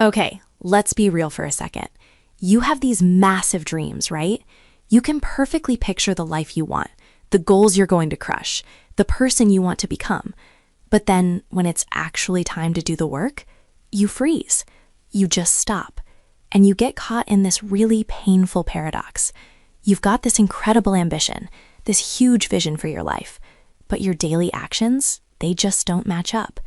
Okay, let's be real for a second. You have these massive dreams, right? You can perfectly picture the life you want, the goals you're going to crush, the person you want to become. But then when it's actually time to do the work, you freeze. You just stop. And you get caught in this really painful paradox. You've got this incredible ambition, this huge vision for your life, but your daily actions, they just don't match up.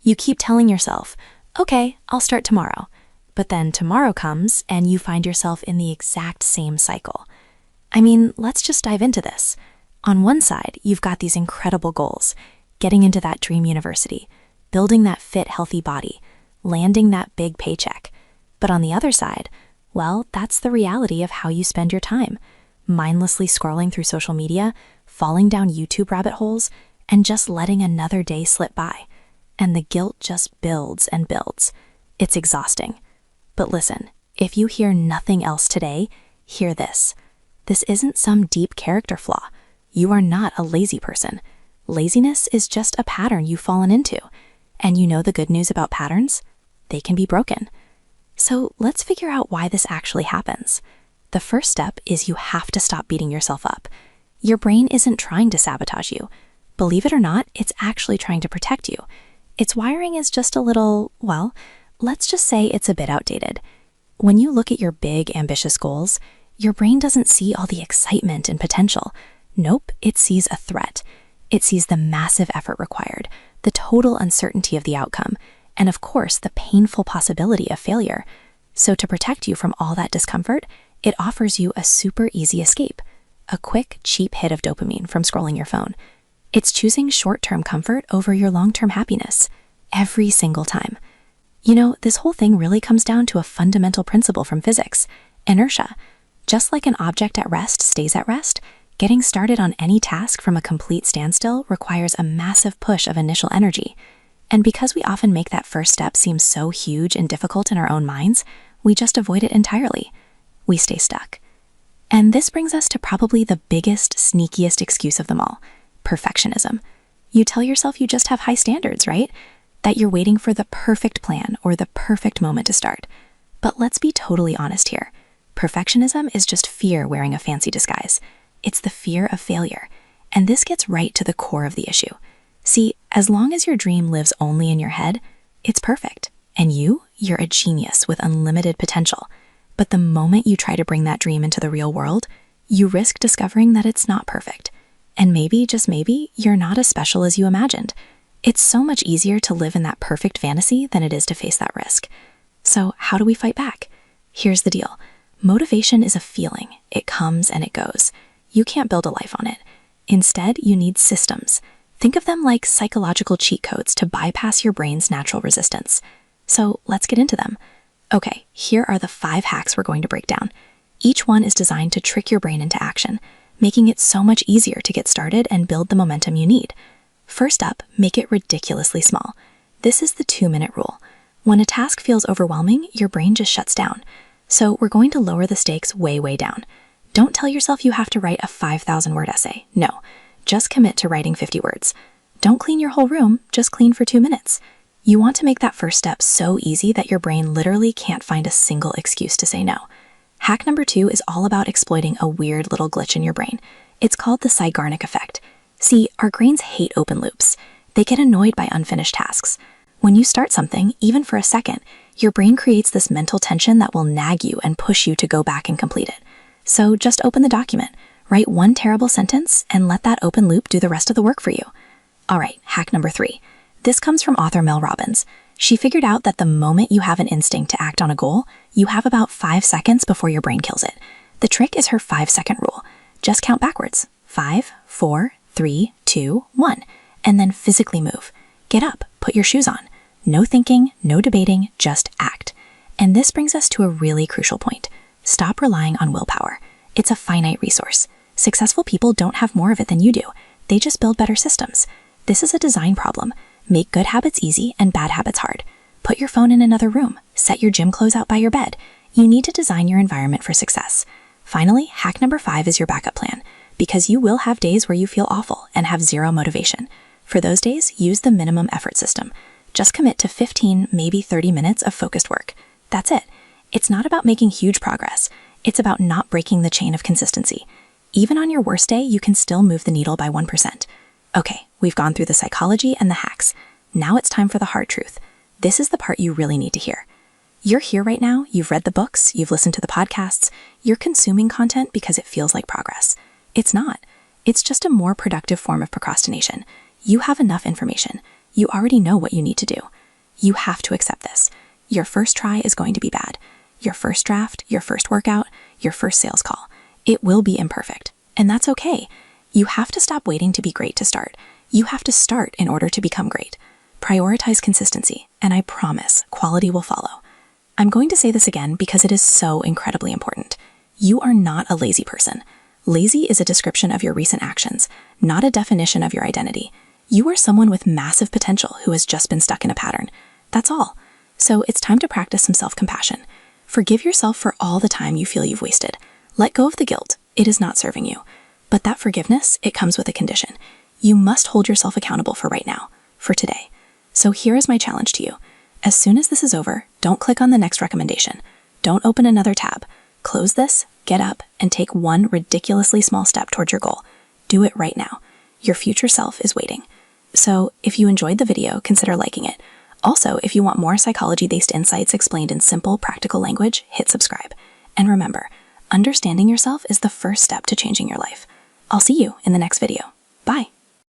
You keep telling yourself, okay, I'll start tomorrow. But then tomorrow comes and you find yourself in the exact same cycle. I mean, let's just dive into this. On one side, you've got these incredible goals, getting into that dream university, building that fit, healthy body, landing that big paycheck. But on the other side, well, that's the reality of how you spend your time, mindlessly scrolling through social media, falling down YouTube rabbit holes, and just letting another day slip by. And the guilt just builds and builds. It's exhausting. But listen, if you hear nothing else today, hear this. This isn't some deep character flaw. You are not a lazy person. Laziness is just a pattern you've fallen into. And you know the good news about patterns? They can be broken. So let's figure out why this actually happens. The first step is you have to stop beating yourself up. Your brain isn't trying to sabotage you. Believe it or not, it's actually trying to protect you. Its wiring is just a little, well, let's just say it's a bit outdated. When you look at your big, ambitious goals, your brain doesn't see all the excitement and potential. Nope, it sees a threat. It sees the massive effort required, the total uncertainty of the outcome, and of course, the painful possibility of failure. So to protect you from all that discomfort, it offers you a super easy escape, a quick, cheap hit of dopamine from scrolling your phone. It's choosing short-term comfort over your long-term happiness, every single time. You know, this whole thing really comes down to a fundamental principle from physics, inertia. Just like an object at rest stays at rest, getting started on any task from a complete standstill requires a massive push of initial energy. And because we often make that first step seem so huge and difficult in our own minds, we just avoid it entirely. We stay stuck. And this brings us to probably the biggest, sneakiest excuse of them all, perfectionism. You tell yourself you just have high standards, right? That you're waiting for the perfect plan or the perfect moment to start. But let's be totally honest here. Perfectionism is just fear wearing a fancy disguise. It's the fear of failure. And this gets right to the core of the issue. See, as long as your dream lives only in your head, it's perfect. And you're a genius with unlimited potential. But the moment you try to bring that dream into the real world, you risk discovering that it's not perfect. And maybe, just maybe, you're not as special as you imagined. It's so much easier to live in that perfect fantasy than it is to face that risk. So how do we fight back? Here's the deal. Motivation is a feeling. It comes and it goes. You can't build a life on it. Instead, you need systems. Think of them like psychological cheat codes to bypass your brain's natural resistance. So let's get into them. Okay, here are the 5 hacks we're going to break down. Each one is designed to trick your brain into action, making it so much easier to get started and build the momentum you need. First up, make it ridiculously small. This is the 2-minute rule. When a task feels overwhelming, your brain just shuts down. So we're going to lower the stakes way, way down. Don't tell yourself you have to write a 5,000-word essay. No, just commit to writing 50 words. Don't clean your whole room, just clean for 2 minutes. You want to make that first step so easy that your brain literally can't find a single excuse to say no. Hack number 2 is all about exploiting a weird little glitch in your brain. It's called the Zeigarnik effect. See, our brains hate open loops. They get annoyed by unfinished tasks. When you start something, even for a second, your brain creates this mental tension that will nag you and push you to go back and complete it. So just open the document, write one terrible sentence, and let that open loop do the rest of the work for you. All right, hack number 3. This comes from author Mel Robbins. She figured out that the moment you have an instinct to act on a goal, you have about 5 seconds before your brain kills it. The trick is her 5-second rule. Just count backwards. 5, 4, 3, 2, 1. And then physically move. Get up, put your shoes on. No thinking, no debating, just act. And this brings us to a really crucial point. Stop relying on willpower. It's a finite resource. Successful people don't have more of it than you do. They just build better systems. This is a design problem. Make good habits easy and bad habits hard. Put your phone in another room. Set your gym clothes out by your bed. You need to design your environment for success. Finally, hack number 5 is your backup plan, because you will have days where you feel awful and have zero motivation. For those days, use the minimum effort system. Just commit to 15, maybe 30 minutes of focused work. That's it. It's not about making huge progress. It's about not breaking the chain of consistency. Even on your worst day, you can still move the needle by 1%. Okay, we've gone through the psychology and the hacks. Now it's time for the hard truth. This is the part you really need to hear. You're here right now, you've read the books, you've listened to the podcasts, you're consuming content because it feels like progress. It's not. It's just a more productive form of procrastination. You have enough information. You already know what you need to do. You have to accept this. Your first try is going to be bad. Your first draft, your first workout, your first sales call. It will be imperfect, and that's okay. You have to stop waiting to be great to start. You have to start in order to become great. Prioritize consistency, and I promise quality will follow. I'm going to say this again because it is so incredibly important. You are not a lazy person. Lazy is a description of your recent actions, not a definition of your identity. You are someone with massive potential who has just been stuck in a pattern. That's all. So it's time to practice some self-compassion. Forgive yourself for all the time you feel you've wasted. Let go of the guilt. It is not serving you. But that forgiveness, it comes with a condition. You must hold yourself accountable for right now, for today. So here is my challenge to you. As soon as this is over, don't click on the next recommendation. Don't open another tab. Close this, get up, and take one ridiculously small step towards your goal. Do it right now. Your future self is waiting. So if you enjoyed the video, consider liking it. Also, if you want more psychology-based insights explained in simple, practical language, hit subscribe. And remember, understanding yourself is the first step to changing your life. I'll see you in the next video. Bye.